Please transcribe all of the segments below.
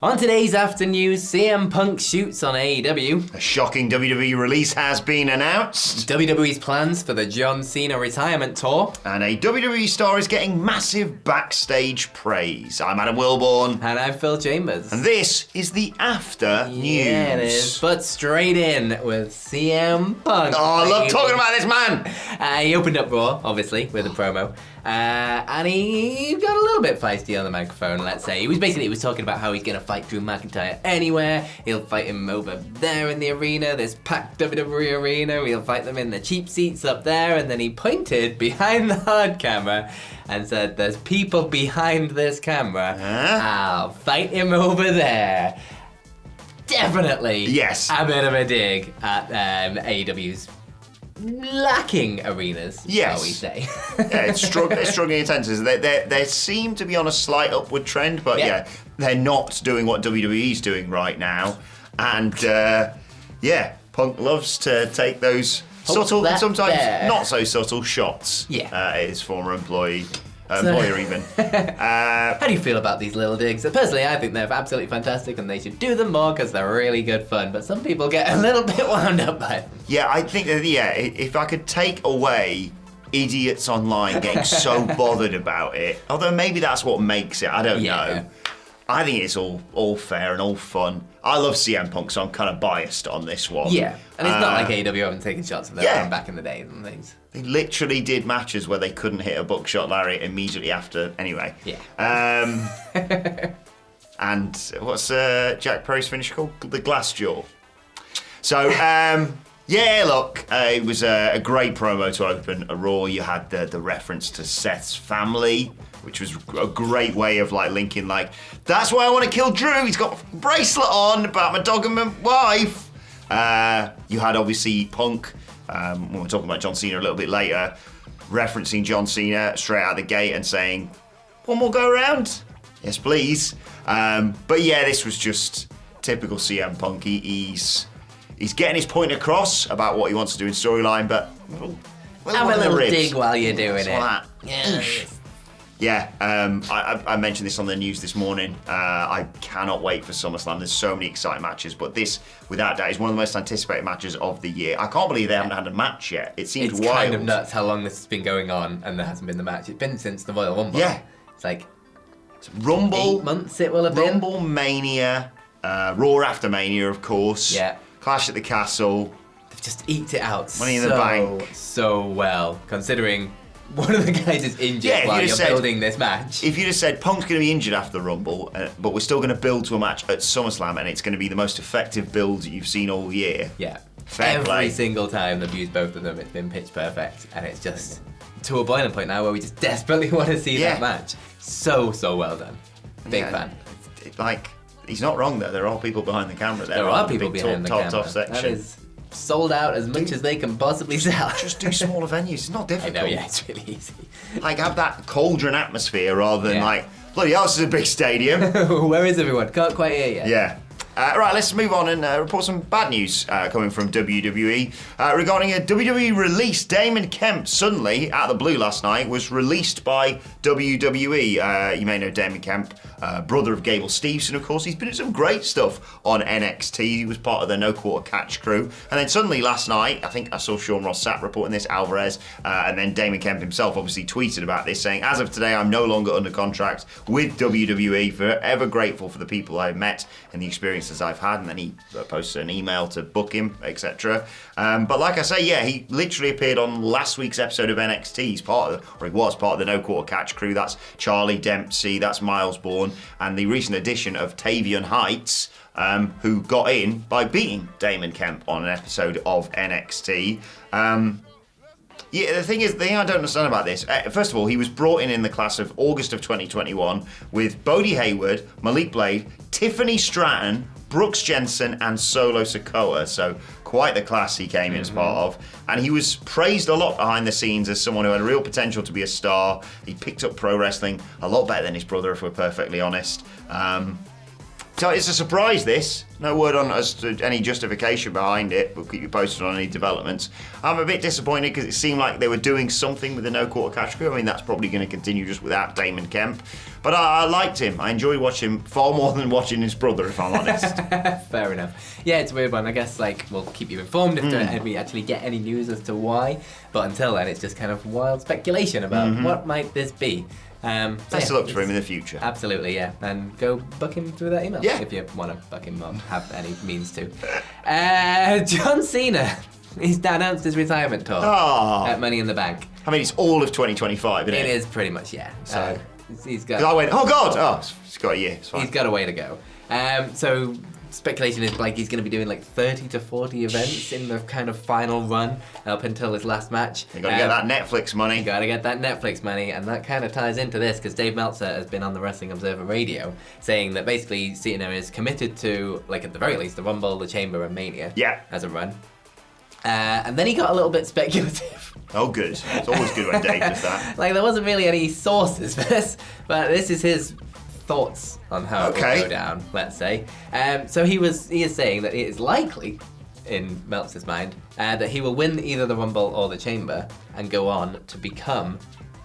On today's After News, CM Punk shoots on AEW. A shocking WWE release has been announced. WWE's plans for the John Cena retirement tour. And a WWE star is getting massive backstage praise. I'm Adam Wilborn. And I'm Phil Chambers. And this is the After News. Yeah, it is. But straight in with CM Punk. Oh, I love talking about this man. He opened up Raw, obviously, with a promo. And he got a little bit feisty on the microphone, let's say. He was talking about how he's going to fight Drew McIntyre anywhere. He'll fight him over there in the arena, this packed WWE arena. He'll fight them in the cheap seats up there. And then he pointed behind the hard camera and said, there's people behind this camera. I'll fight him over there. Definitely yes. A bit of a dig at AEW's lacking arenas, yes. shall we say. Yeah, it's struggling intenses. They seem to be on a slight upward trend, but yeah, they're not doing what WWE's doing right now. And Punk loves to take those subtle, sometimes not so subtle shots at his former employer even. How do you feel about these little digs? Personally, I think they're absolutely fantastic and they should do them more because they're really good fun, but some people get a little bit wound up by them. Yeah, I think that, if I could take away idiots online getting so bothered about it, although maybe that's what makes it, I don't know. I think it's all fair and all fun. I love CM Punk, so I'm kind of biased on this one. Yeah, and it's not like AEW haven't taken shots of their own back in the day and things. They literally did matches where they couldn't hit a buckshot lariat immediately after. Anyway. Yeah. And what's Jack Perry's finish called? The Glassjaw. So, look, it was a great promo to open a Raw. You had the reference to Seth's family, which was a great way of linking, that's why I want to kill Drew. He's got a bracelet on about my dog and my wife. You had obviously Punk. When we're talking about John Cena a little bit later, referencing John Cena straight out the gate and saying, one more go around? Yes, please. But yeah, this was just typical CM Punk. He's getting his point across about what he wants to do in storyline, but have a little dig while you're doing it. Yeah, I mentioned this on the news this morning. I cannot wait for SummerSlam. There's so many exciting matches, but this, without doubt, is one of the most anticipated matches of the year. I can't believe they haven't had a match yet. It seems wild. It's kind of nuts how long this has been going on and there hasn't been the match. It's been since the Royal Rumble. Yeah. It's like Rumble. 8 months it will have been. Rumble, Mania, Raw after Mania, of course. Yeah. Clash at the Castle. They've just eked it out Money in the Bank. So well, considering one of the guys is injured while you're building this match. If you'd have said Punk's going to be injured after the Rumble, but we're still going to build to a match at SummerSlam and it's going to be the most effective build you've seen all year. Yeah. Fair play. Every single time they've used both of them, it's been pitch perfect. And it's just to a boiling point now where we just desperately want to see that match. So well done. Big fan. He's not wrong though. There are people behind the camera there. There are people behind the camera. Top section. That is sold out as much as they can possibly sell. Just do smaller venues. It's not difficult. I know, yeah, it's really easy. Have that cauldron atmosphere rather than bloody hell, this is a big stadium. Where is everyone? Can't quite hear you. Yeah. Right, let's move on and report some bad news coming from WWE. Regarding a WWE release, Damon Kemp suddenly, out of the blue last night, was released by WWE. You may know Damon Kemp, brother of Gable Steveson, of course. He's been in some great stuff on NXT. He was part of the No Quarter Catch crew. And then suddenly last night, I think I saw Sean Ross Sapp reporting this, Alvarez, and then Damon Kemp himself obviously tweeted about this, saying, as of today, I'm no longer under contract with WWE. Forever grateful for the people I've met and the experiences I've had. And then he posted an email to book him, etc. But like I say, he literally appeared on last week's episode of NXT. He was part of the No Quarter Catch crew. That's Charlie Dempsey, that's Miles Bourne, and the recent addition of Tavion Heights, who got in by beating Damon Kemp on an episode of NXT. The thing I don't understand about this, first of all, he was brought in the class of August of 2021 with Bodie Hayward, Malik Blade, Tiffany Stratton, Brooks Jensen, and Solo Sikoa. So quite the class he came in as part of. And he was praised a lot behind the scenes as someone who had real potential to be a star. He picked up pro wrestling a lot better than his brother, if we're perfectly honest. So it's a surprise, this. No word on as to any justification behind it. We'll keep you posted on any developments. I'm a bit disappointed because it seemed like they were doing something with the no quarter category. I mean, that's probably going to continue just without Damon Kemp. But I liked him. I enjoyed watching him far more than watching his brother, if I'm honest. Fair enough. Yeah, it's a weird one. I guess we'll keep you informed if we actually get any news as to why. But until then, it's just kind of wild speculation about what might this be. Best of luck for him in the future. Absolutely, yeah. And go book him through that email if you want to book him or have any means to. John Cena. He's announced his retirement tour at Money in the Bank. I mean, it's all of 2025, isn't it? It is pretty much, yeah. So he's got. I went, oh God! Oh, he's got a year. It's fine. He's got a way to go. So speculation is he's going to be doing 30 to 40 events in the kind of final run up until his last match. You got to get that Netflix money. You got to get that Netflix money, and that kind of ties into this because Dave Meltzer has been on the Wrestling Observer Radio saying that basically Cena is committed to, at the very least, the Rumble, the Chamber, and Mania as a run. And then he got a little bit speculative. Oh, good. It's always good when Dave does that. There wasn't really any sources for this, but this is his thoughts on how it will go down, let's say. So he is saying that it is likely, in Meltzer's mind, that he will win either the Rumble or the Chamber and go on to become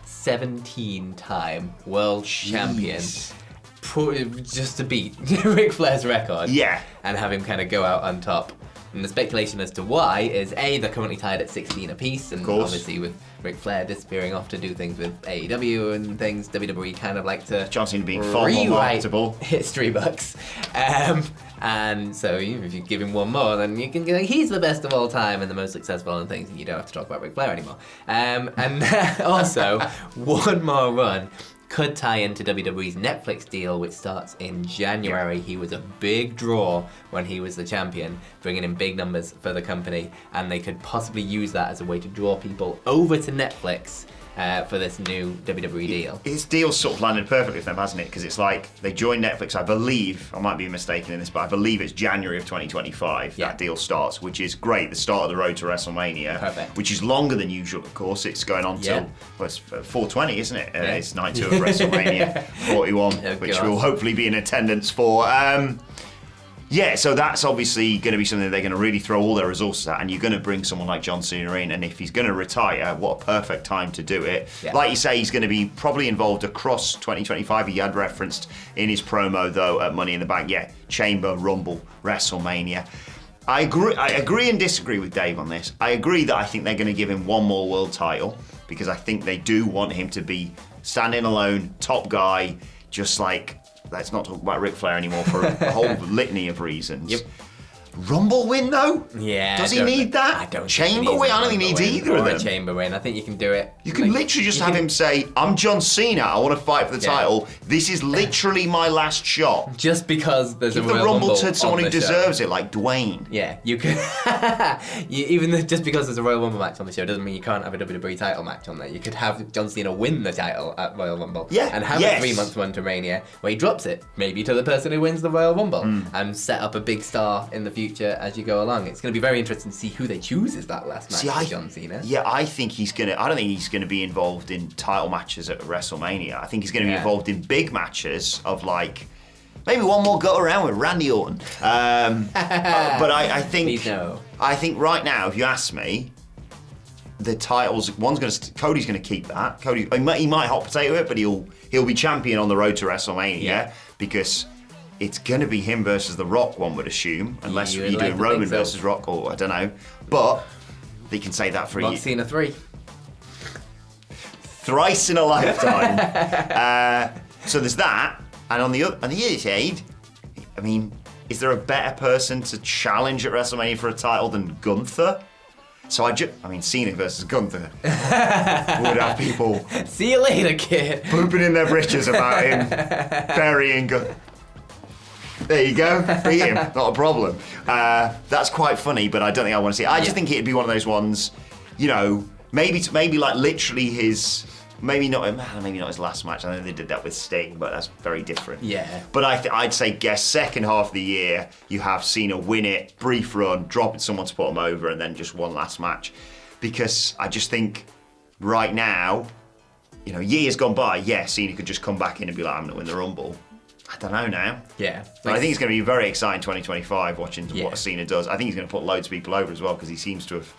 17-time world champion. Just to beat Ric Flair's record. Yeah. And have him kind of go out on top. And the speculation as to why is they're currently tied at 16 apiece, and obviously with Ric Flair disappearing off to do things with AEW and things, WWE kind of like to John Cena being far more marketable history books. And so if you give him one more, then you can he's the best of all time and the most successful and things, and you don't have to talk about Ric Flair anymore. And also, one more run could tie into WWE's Netflix deal, which starts in January. He was a big draw when he was the champion, bringing in big numbers for the company, and they could possibly use that as a way to draw people over to Netflix for this new WWE deal. His deal's sort of landed perfectly with them, hasn't it? Because it's they joined Netflix, I believe, I might be mistaken in this, but I believe it's January of 2025 that deal starts, which is great, the start of the road to WrestleMania. Perfect. Which is longer than usual, of course. It's going on till, it's 420, isn't it? It's night 2 of WrestleMania 41, which we'll hopefully be in attendance for. So that's obviously going to be something they're going to really throw all their resources at, and you're going to bring someone like John Cena in, and if he's going to retire, what a perfect time to do it. Like you say, he's going to be probably involved across 2025. He had referenced in his promo, though, at Money in the Bank, Chamber, Rumble, WrestleMania. I agree and disagree with Dave on this. I agree that I think they're going to give him one more world title, because I think they do want him to be standing alone, top guy, just let's not talk about Ric Flair anymore for a whole litany of reasons. Rumble win, though? Yeah. Does he need that? I don't Chamber win? I don't think he needs either of them. Chamber win. I think you can do it. You can literally just have him say, I'm John Cena, I want to fight for the title. This is literally my last shot. Just because there's Give a the Royal Rumble Rumble to someone who deserves it, like Dwayne. Yeah, you can. Just because there's a Royal Rumble match on the show doesn't mean you can't have a WWE title match on there. You could have John Cena win the title at Royal Rumble. And have a 3-month run to Mania where he drops it, maybe to the person who wins the Royal Rumble, and set up a big star in the future as you go along. It's going to be very interesting to see who they choose as that last match for John Cena. I think I don't think he's going to be involved in title matches at WrestleMania. I think he's going to be involved in big matches of maybe one more go around with Randy Orton. But I think I think right now, if you ask me, the titles, Cody's going to keep that. Cody, he might hot potato it, but he'll be champion on the road to WrestleMania because it's going to be him versus The Rock, one would assume, unless you're doing Roman versus Rock, or I don't know. But they can say that for Rock Cena 3. Thrice in a lifetime. So there's that, and on the other side, I mean, is there a better person to challenge at WrestleMania for a title than Gunther? So Cena versus Gunther would have people see you later, kid, pooping in their britches about him burying Gunther. There you go, beat him, not a problem. That's quite funny, but I don't think I want to see it. I just think it'd be one of those ones, maybe literally his, maybe not his last match. I know they did that with Sting, but that's very different. Yeah. But I'd say second half of the year, you have Cena win it, brief run, drop it someone to put him over, and then just one last match. Because I just think right now, years gone by, Cena could just come back in and be like, I'm going to win the Rumble. I don't know now. Yeah. But I think it's going to be very exciting 2025 watching Yeah. what Cena does. I think he's going to put loads of people over as well because he seems to have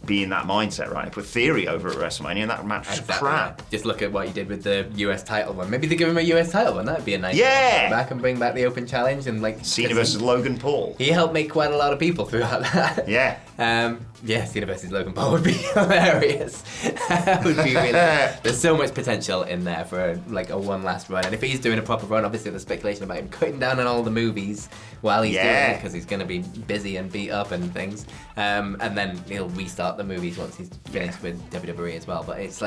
be in that mindset, right? He put Theory over at WrestleMania and that match was crap. Just look at what he did with the US title one. Maybe they give him a US title one. That'd be a nice one. Yeah! Go back and bring back the Open Challenge and like Cena versus Logan Paul. He helped make quite a lot of people throughout that. Yeah. Yeah, Cena versus Logan Paul would be hilarious. Would be really. There's so much potential in there for a one last run, and if he's doing a proper run, obviously there's speculation about him cutting down on all the movies while he's doing it because he's going to be busy and beat up and things, and then he'll restart the movies once he's finished with WWE as well. But it's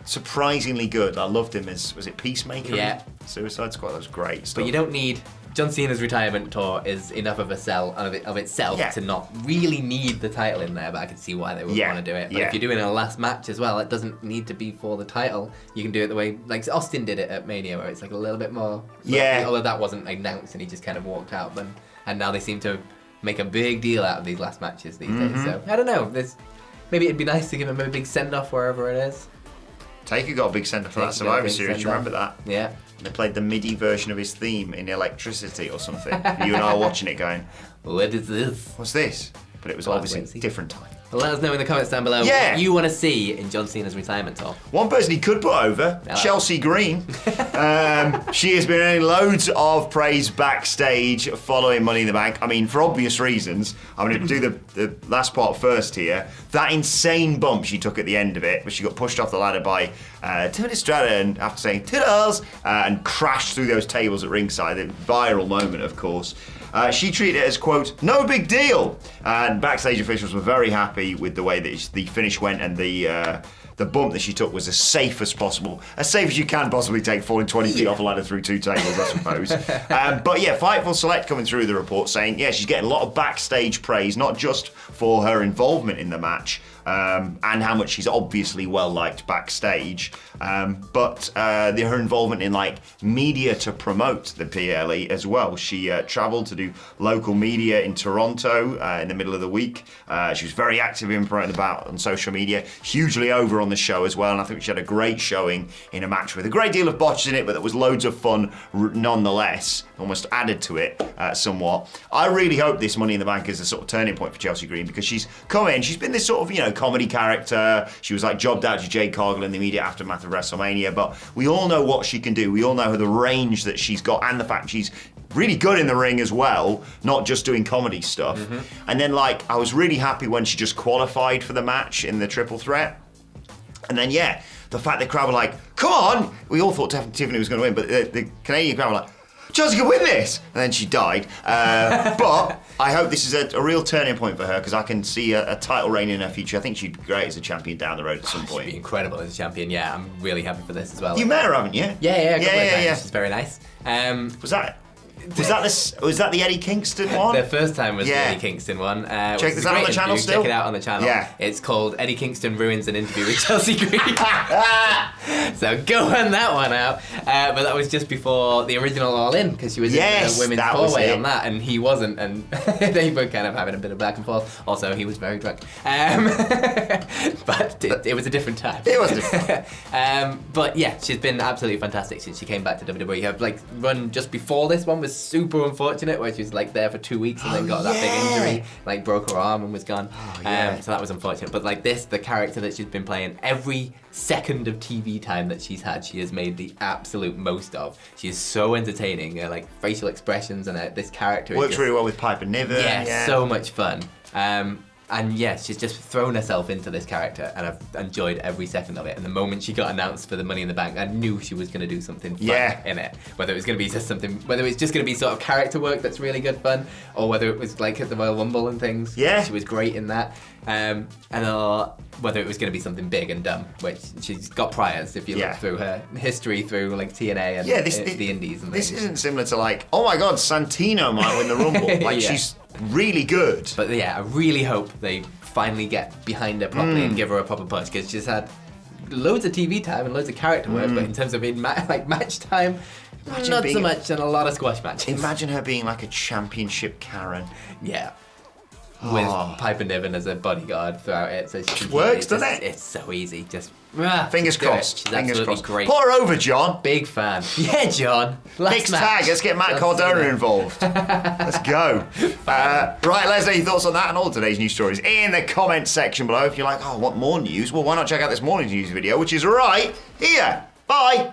surprisingly good. I loved him as was it Peacemaker? Yeah, Suicide Squad. That was great stuff. But you don't need. John Cena's retirement tour is enough of a sell of itself to not really need the title in there, but I can see why they would want to do it. But if you're doing a last match as well, it doesn't need to be for the title. You can do it the way Austin did it at Mania, where it's a little bit more. Although that wasn't announced and he just kind of walked out. And now they seem to make a big deal out of these last matches these days. So I don't know. Maybe it'd be nice to give him a big send off wherever it is. Taker got a big send off for that Survivor Series. Do you remember that? Yeah. They played the MIDI version of his theme in Electricity or something. You and I were watching it going, what is this? What's this? But it was obviously a different time. Well, let us know in the comments down below what you want to see in John Cena's retirement tour. One person he could put over, Chelsea Green. She has been earning loads of praise backstage following Money in the Bank. I mean, for obvious reasons. I'm going to do the last part first here. That insane bump she took at the end of it, where she got pushed off the ladder by Timothy Stratton after saying "toodles" and crashed through those tables at ringside. A viral moment, of course. She treated it as, quote, no big deal. And backstage officials were very happy with the way that the finish went, and the bump that she took was as safe as possible. As safe as you can possibly take, falling 20 feet off a ladder through two tables, I suppose. But yeah, Fightful Select coming through the report saying, she's getting a lot of backstage praise, not just for her involvement in the match, and how much she's obviously well liked backstage, but her involvement in media to promote the PLE as well. She travelled to do local media in Toronto in the middle of the week. She was very active in promoting the bout on social media, hugely over on the show as well, and I think she had a great showing in a match with a great deal of botches in it, but there was loads of fun nonetheless, almost added to it somewhat. I really hope this Money in the Bank is a sort of turning point for Chelsea Green, because she's come in, she's been this sort of, comedy character. She was jobbed out to Jade Cargill in the immediate aftermath of WrestleMania, but we all know what she can do. We all know the range that she's got, and the fact she's really good in the ring as well, not just doing comedy stuff. And then I was really happy when she just qualified for the match in the triple threat. And then the fact the crowd were like, come on! We all thought Tiffany was going to win, but the Canadian crowd were like, Chelsea can win this! And then she died. But I hope this is a real turning point for her, because I can see a title reign in her future. I think she'd be great as a champion down the road at some point. She'd be incredible as a champion, I'm really happy for this as well. You met her, haven't you? Yeah. She's very nice. Was that the Eddie Kingston one? The first time was the Eddie Kingston one. Check this out on the channel still? Check it out on the channel. Yeah. It's called Eddie Kingston Ruins an Interview with Chelsea Green. So go on that one out. But that was just before the original All In, because she was in the women's four-way on that, and he wasn't, and they were kind of having a bit of back and forth. Also, he was very drunk. But it was a different time. It was different. But she's been absolutely fantastic since she came back to WWE. Her run just before this one was super unfortunate, where she was there for 2 weeks and then got that big injury, broke her arm and was gone. So that was unfortunate. But the character that she's been playing, every second of TV time that she's had, she has made the absolute most of. She is so entertaining. Her facial expressions and this character works really well with Piper Niven. Yeah, so much fun. And she's just thrown herself into this character, and I've enjoyed every second of it. And the moment she got announced for the Money in the Bank, I knew she was going to do something fun in it. Whether it was going to be just whether it's just going to be sort of character work that's really good fun, or whether it was at the Royal Rumble and things. Yeah. She was great in that. And whether it was going to be something big and dumb, which she's got priors if you look through her history through TNA and the Indies and things. This isn't similar to oh my God, Santino might win the Rumble. She's really good. But I really hope they finally get behind her properly and give her a proper push, because she's had loads of TV time and loads of character work, but in terms of match time, not so much, and a lot of squash matches. Imagine her being a championship Karen. Yeah. with Piper Niven as a bodyguard throughout it. So she works, doesn't it? It's so easy. Just fingers do crossed. She's Fingers absolutely crossed. great. Put her over, John. Big fan. Yeah, John. Mixed tag. Let's get Matt Cardona involved. Let's go. Right, Leslie, thoughts on that and all today's news stories in the comments section below. If you're like, oh, I want more news, well, why not check out this morning's news video, which is right here. Bye.